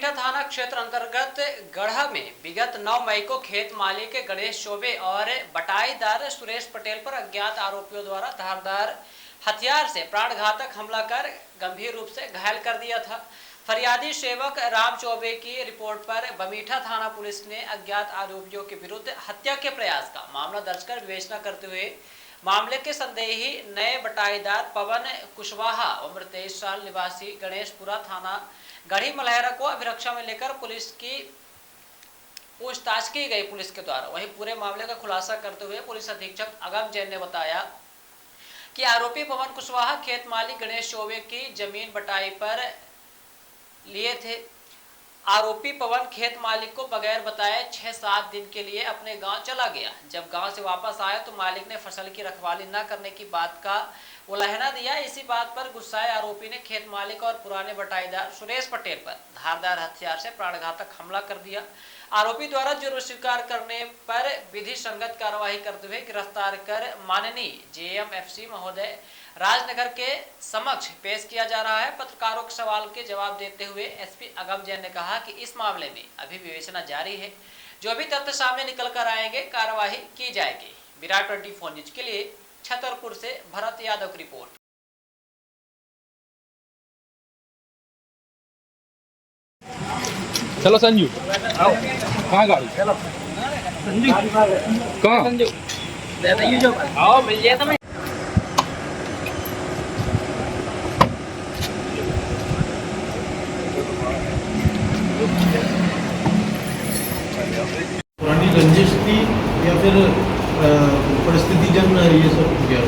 बमीठा थाना क्षेत्र अंतर्गत गढ़ा में विगत 9 मई को खेत मालिक गणेश चौबे और बटाईदार सुरेश पटेल पर अज्ञात आरोपियों द्वारा धारदार हथियार से प्राणघातक हमला कर गंभीर रूप से घायल कर दिया था। फरियादी सेवक राम चौबे की रिपोर्ट पर बमीठा थाना पुलिस ने अज्ञात आरोपियों के विरुद्ध हत्या के प्रयास का मामला दर्ज कर विवेचना करते हुए मामले के संदेही नए बटाईदार पवन कुशवाहा उम्र 23 साल निवासी गणेशपुरा थाना गढ़ी मलहरा को अभिरक्षा में लेकर पुलिस की पूछताछ की गई पुलिस के द्वारा। वहीं पूरे मामले का खुलासा करते हुए पुलिस अधीक्षक अगम जैन ने बताया कि आरोपी पवन कुशवाहा खेत मालिक गणेश चौबे की जमीन बटाई पर लिए थे। आरोपी पवन खेत मालिक को बगैर बताए 6-7 दिन के लिए अपने गांव चला गया। जब गांव से वापस आया तो मालिक ने फसल की रखवाली न करने की बात का उल्लंघना दिया। इसी बात पर गुस्साए आरोपी ने खेत मालिक और पुराने बटाईदार सुरेश पटेल पर धारदार हथियार से प्राणघातक हमला कर दिया। आरोपी द्वारा जुर्म स्वीकार करने पर विधि संगत कार्रवाई करते हुए गिरफ्तार कर माननीय जेएमएफसी महोदय राजनगर के समक्ष पेश किया जा रहा है। पत्रकारों के सवाल के जवाब देते हुए एसपी अगम जैन ने कहा कि इस मामले में अभी विवेचना जारी है, जो भी तथ्य सामने निकल कर आएंगे कार्रवाई की जाएगी। विराट 24 न्यूज के लिए छतरपुर से भरत यादव की रिपोर्ट। चलो संजू, कहाँ गाड़ी? कहाँ? आओ मिल जाए तुम्हें। पुरानी रंजिश थी या फिर परिस्थिति जन ये सब क्या?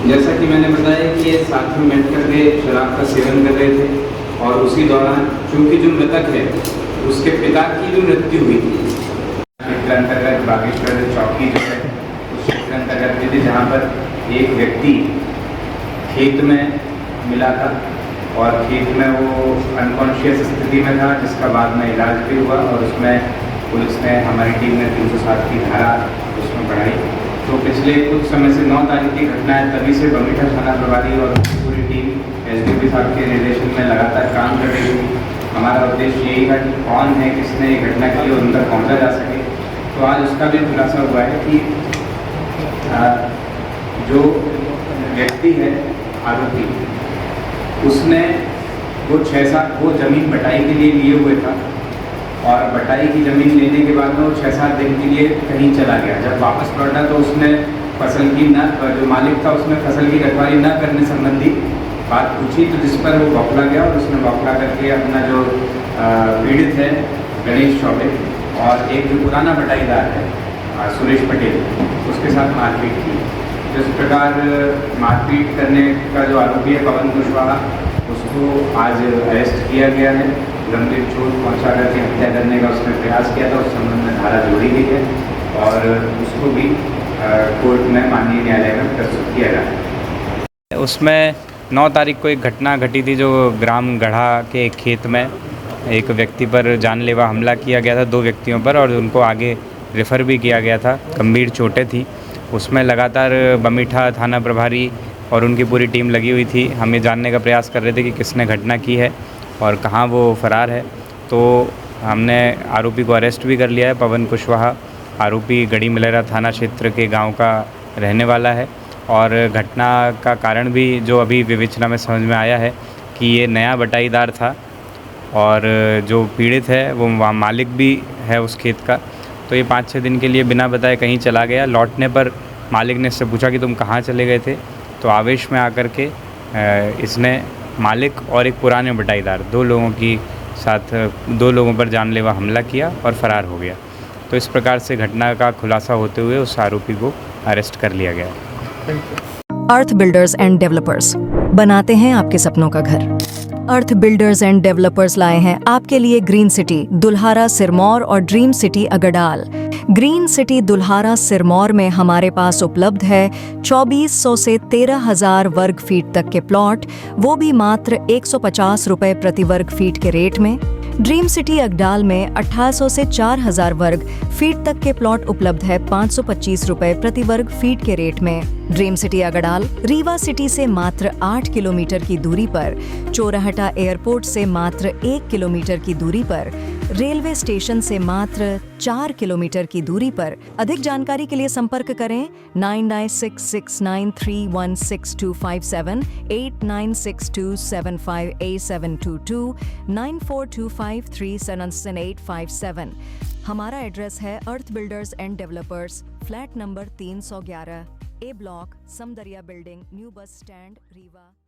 जैसा कि मैंने बताया कि ये साथ में बैठ कर के शराब का सेवन कर रहे थे और उसी दौरान चूंकि जो मृतक है उसके पिता की जो मृत्यु हुई थी क्षेत्र अंतर्गत बागेश्वर चौकी जो है उस क्षेत्र अंतर्गत थी जहाँ पर एक व्यक्ति खेत में मिला था और खेत में वो अनकॉन्शियस स्थिति में था, जिसका बाद में इलाज भी हुआ और उसमें पुलिस ने हमारी टीम ने 307 की धारा उसमें बढ़ाई। तो पिछले कुछ समय से 9 तारीख की घटना है, तभी से बमीठा थाना प्रभारी और पूरी टीम एसडीपी साहब के निर्देशन में लगातार काम कर रही थी। हमारा उद्देश्य यही था कि कौन है, किसने ये घटना की और उन तक पहुँचा जा सके। तो आज उसका भी खुलासा हुआ है कि जो व्यक्ति है आरोपी, उसने वो 6-7 वो ज़मीन बटाई के लिए लिए हुए था और बटाई की ज़मीन लेने के बाद में वो 6-7 दिन के लिए कहीं चला गया। जब वापस लौटा तो उसने फसल की जो मालिक था उसने फसल की रखवाली न करने संबंधी बात पूछी, तो जिस पर वो बौखला गया और उसने बौखला करके अपना जो पीड़ित है गणेश चौबे और एक जो पुराना बटाईदार है सुरेश पटेल, उसके साथ मारपीट की। जिस प्रकार मारपीट करने का जो आरोपी है पवन कुशवाहा, उसको आज अरेस्ट किया गया है। गंभीर चोट पहुँचा करके हत्या करने का उसने प्रयास किया था, उस संबंध में धारा जोड़ी गई है और उसको भी कोर्ट में माननीय न्यायालय में प्रस्तुत किया गया। उसमें 9 तारीख को एक घटना घटी थी जो ग्राम गढ़ा के एक खेत में एक व्यक्ति पर जानलेवा हमला किया गया था, 2 व्यक्तियों पर, और उनको आगे रेफ़र भी किया गया था। गंभीर चोटें थी। उसमें लगातार बमीठा थाना प्रभारी और उनकी पूरी टीम लगी हुई थी। हम ये जानने का प्रयास कर रहे थे कि किसने घटना की है और कहाँ वो फ़रार है। तो हमने आरोपी को अरेस्ट भी कर लिया है। पवन कुशवाहा आरोपी गढ़ी मलहरा थाना क्षेत्र के गांव का रहने वाला है और घटना का कारण भी जो अभी विवेचना में समझ में आया है कि ये नया बटाईदार था और जो पीड़ित है वो मालिक भी है उस खेत का। तो ये 5-6 दिन के लिए बिना बताए कहीं चला गया। लौटने पर मालिक ने इससे पूछा कि तुम कहाँ चले गए थे, तो आवेश में आकर के इसने मालिक और एक पुराने बटाईदार 2 लोगों पर जानलेवा हमला किया और फ़रार हो गया। तो इस प्रकार से घटना का खुलासा होते हुए उस आरोपी को अरेस्ट कर लिया गया। अर्थ बिल्डर्स एंड डेवलपर्स बनाते हैं आपके सपनों का घर। अर्थ बिल्डर्स एंड डेवलपर्स लाए हैं आपके लिए ग्रीन सिटी दुल्हारा सिरमौर और dream city Agardal. Green city Dulhara Sirmaur में हमारे पास उपलब्ध है 2400 से 13,000 वर्ग फीट तक के प्लॉट, वो भी मात्र 150 रुपए प्रति वर्ग फीट के रेट में। ड्रीम सिटी अगडाल में 1800 से 4000 वर्ग फीट तक के प्लॉट उपलब्ध है 525 रुपए प्रति वर्ग फीट के रेट में। Dream city Agdal Rewa city से मात्र 8 किलोमीटर की दूरी पर, चोराहटा एयरपोर्ट से मात्र 1 किलोमीटर की दूरी पर, रेलवे स्टेशन से मात्र 4 किलोमीटर की दूरी पर। अधिक जानकारी के लिए संपर्क करें 9966931627, 8962758722, 9425377857। हमारा एड्रेस है Earth Builders and Developers, flat number 311, A block, Samdariya building, new bus stand, Rewa.